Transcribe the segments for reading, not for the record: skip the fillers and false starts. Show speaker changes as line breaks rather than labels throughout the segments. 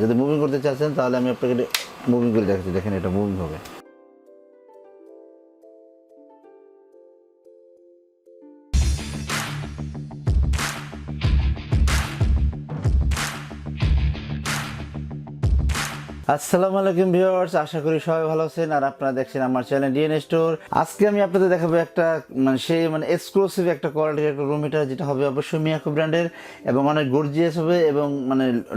যদি মুভিং করতে চাচ্ছেন তাহলে আমি আপনাকে মুভিং করে দেখাচ্ছি। দেখেন এটা মুভিং হবে। আসসালামু আলাইকুম ভিউয়ার্স, আশা করি সবাই ভালো আছেন আর আপনারা দেখছেন আমার চ্যানেল ডিএনএ স্টোর। আজকে আমি আপনাদের দেখাবো একটা এক্সক্লুসিভ একটা কোয়ালিটির একটা রুম হিটার, যেটা হবে অবশ্যই মিয়াকো ব্র্যান্ডের এবং অনেক গর্জিয়াস হবে এবং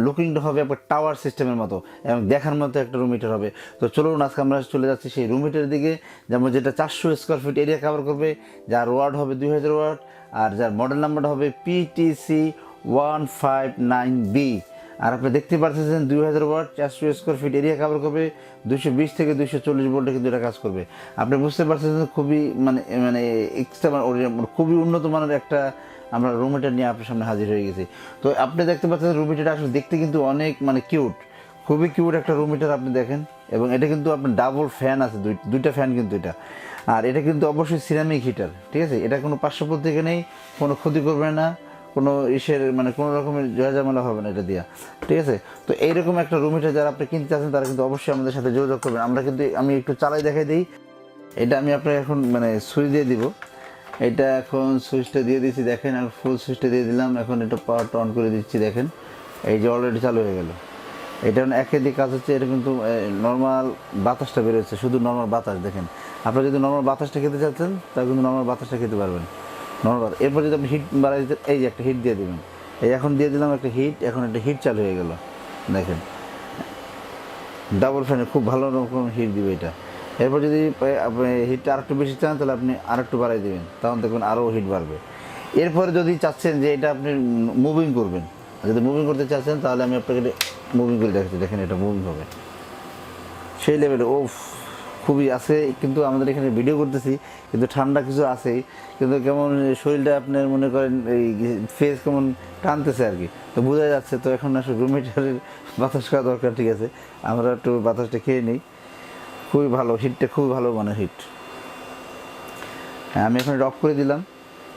লুকিংটা হবে একটা টাওয়ার সিস্টেমের মতো এবং দেখার মতো একটা রুম হিটার হবে। তো চলুন আজকে আমরা চলে যাচ্ছি সেই রুম হিটারের দিকে, যেমন যেটা 400 স্কোয়ার ফিট এরিয়া কভার করবে, যার ওয়াট হবে 2000 ওয়াট আর যার মডেল নাম্বারটা হবে PTC159B। আর আপনি দেখতে পাচ্ছেন 2000 watt, 400 square feet area cover করবে, 220 থেকে 240 ভোল্টে কিন্তু এটা কাজ করবে। আপনি বুঝতে পারছেন খুবই খুবই উন্নত মানের একটা আমরা রুম হিটার নিয়ে আপনার সামনে হাজির হয়ে গেছি। তো আপনি দেখতে পাচ্ছেন রুম হিটারটা আসলে দেখতে কিন্তু অনেক কিউট, খুবই কিউট একটা রুম হিটার আপনি দেখেন। এবং এটা কিন্তু আপনার ডাবল ফ্যান আছে, দুইটা ফ্যান কিন্তু এটা। আর এটা কিন্তু অবশ্যই সিরামিক হিটার, ঠিক আছে। এটা কোনো পার্শ্ব প্রতিক্রিয়া নেই, কোনো ক্ষতি করবে না, কোনো কোনো রকমের ঝামেলা হবে না এটা দিয়া, ঠিক আছে। তো এইরকম একটা রুম হিটার যারা আপনি কিনতে চাচ্ছেন তারা কিন্তু অবশ্যই আমাদের সাথে যোগাযোগ করবেন। আমি একটু চালাই দেখাই দিই। এটা আমি আপনাকে এখন সুইচ দিয়ে দিব। এটা এখন সুইচটা দিয়ে দিচ্ছি, দেখেন। আর ফুল সুইচটা দিয়ে দিলাম। এখন এটা পাওয়ারটা অন করে দিচ্ছি, দেখেন এই যে অলরেডি চালু হয়ে গেল। এটা একাধিক কাজ হচ্ছে। এটা কিন্তু নর্মাল বাতাসটা বেরোচ্ছে, শুধু নর্মাল বাতাস। দেখেন, আপনারা যদি নর্মাল বাতাসটা খেতে চাচ্ছেন তাহলে কিন্তু নর্মাল বাতাসটা খেতে পারবেন, নর্মাল। এরপর যদি আপনি হিট বাড়াই দিতে, এই যে একটা হিট দিয়ে দেবেন, এই এখন দিয়ে দিলাম একটা হিট। এখন একটা হিট চালু হয়ে গেল, দেখেন ডাবল ফ্যানে খুব ভালো রকম হিট দিবে এটা। এরপর যদি আপনি হিটটা আরেকটু বেশি চান তাহলে আপনি আরেকটু বাড়াই দেবেন, তখন দেখবেন আরও হিট বাড়বে। এরপরে যদি চাচ্ছেন যে এটা আপনি মুভিং করবেন, যদি মুভিং করতে চাচ্ছেন তাহলে আমি আপনাকে মুভিং করে দেখাচ্ছি। দেখেন এটা মুভিং হবে সেই লেভেলে। খুবই আছে, কিন্তু আমাদের এখানে ভিডিও করতেছি কিন্তু ঠান্ডা কিছু আছেই, কিন্তু কেমন শরীরটা আপনার মনে করেন এই ফেস কেমন টানতেছে আর কি, তো বোঝা যাচ্ছে। তো এখন আসলে রুম হিটারের বাতাস খাওয়া দরকার, ঠিক আছে। আমরা একটু বাতাসটা খেয়ে নিই। খুবই ভালো হিটটা, খুবই ভালো হিট। হ্যাঁ, আমি এখন এটা অফ করে দিলাম,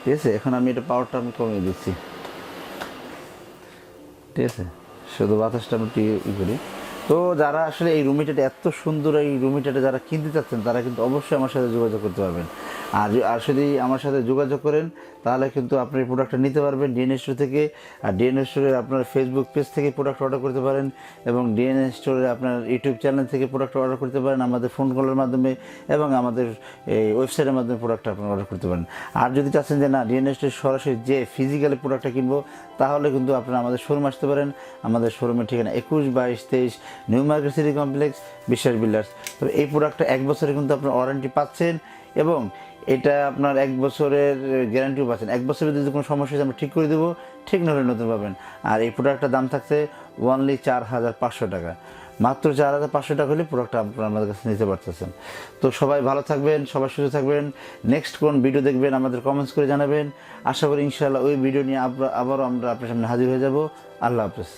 ঠিক আছে। এখন আমি এটা পাওয়ারটা কমিয়ে দিচ্ছি, ঠিক আছে। শুধু বাতাসটা আমি একটু করি। তো যারা আসলে এই রুম হিটারটা এত সুন্দর, এই রুম হিটারটা যারা কিনতে চাচ্ছেন তারা কিন্তু অবশ্যই আমার সাথে যোগাযোগ করতে পারবেন। আর যদি আমার সাথে যোগাযোগ করেন তাহলে কিন্তু আপনি এই প্রোডাক্টটা নিতে পারবেন ডিএনএ স্টোর থেকে। আর ডিএনএ স্টোরের আপনার ফেসবুক পেজ থেকে প্রোডাক্ট অর্ডার করতে পারেন এবং ডিএনএ স্টোরে আপনার ইউটিউব চ্যানেল থেকে প্রোডাক্ট অর্ডার করতে পারেন, আমাদের ফোন কলের মাধ্যমে এবং আমাদের এই ওয়েবসাইটের মাধ্যমে প্রোডাক্টটা আপনারা অর্ডার করতে পারেন। আর যদি চাচ্ছেন যে না, ডিএনএ স্টোরে সরাসরি যে ফিজিক্যালি প্রোডাক্টটা কিনবো, তাহলে কিন্তু আপনারা আমাদের শোরুম আসতে পারেন। আমাদের শোরুমের ঠিকানা 21, 22, 23 নিউ মার্কেট সিটি কমপ্লেক্স, বিশ্বাস বিল্ডার্স। তবে এই প্রোডাক্টটা 1 বছরে কিন্তু আপনার ওয়ারেন্টি পাচ্ছেন এবং এটা আপনার 1 বছরের গ্যারান্টিও পাচ্ছেন। 1 বছরের যদি কোনো সমস্যা হয় আমরা ঠিক করে দেবো, ঠিক না হলে নতুন পাবেন। আর এই প্রোডাক্টটার দাম থাকছে অনলি 4500 টাকা, মাত্র 4500 টাকা হলে প্রোডাক্টটা আপনারা আমাদের কাছে নিতে পারতেছেন। তো সবাই ভালো থাকবেন, সবাই সুস্থ থাকবেন। নেক্সট কোন ভিডিও দেখবেন আমাদের কমেন্টস করে জানাবেন। আশা করি ইনশাআল্লাহ ওই ভিডিও নিয়ে আবারও আমরা আপনার সামনে হাজির হয়ে যাব। আল্লাহ হাফেজ।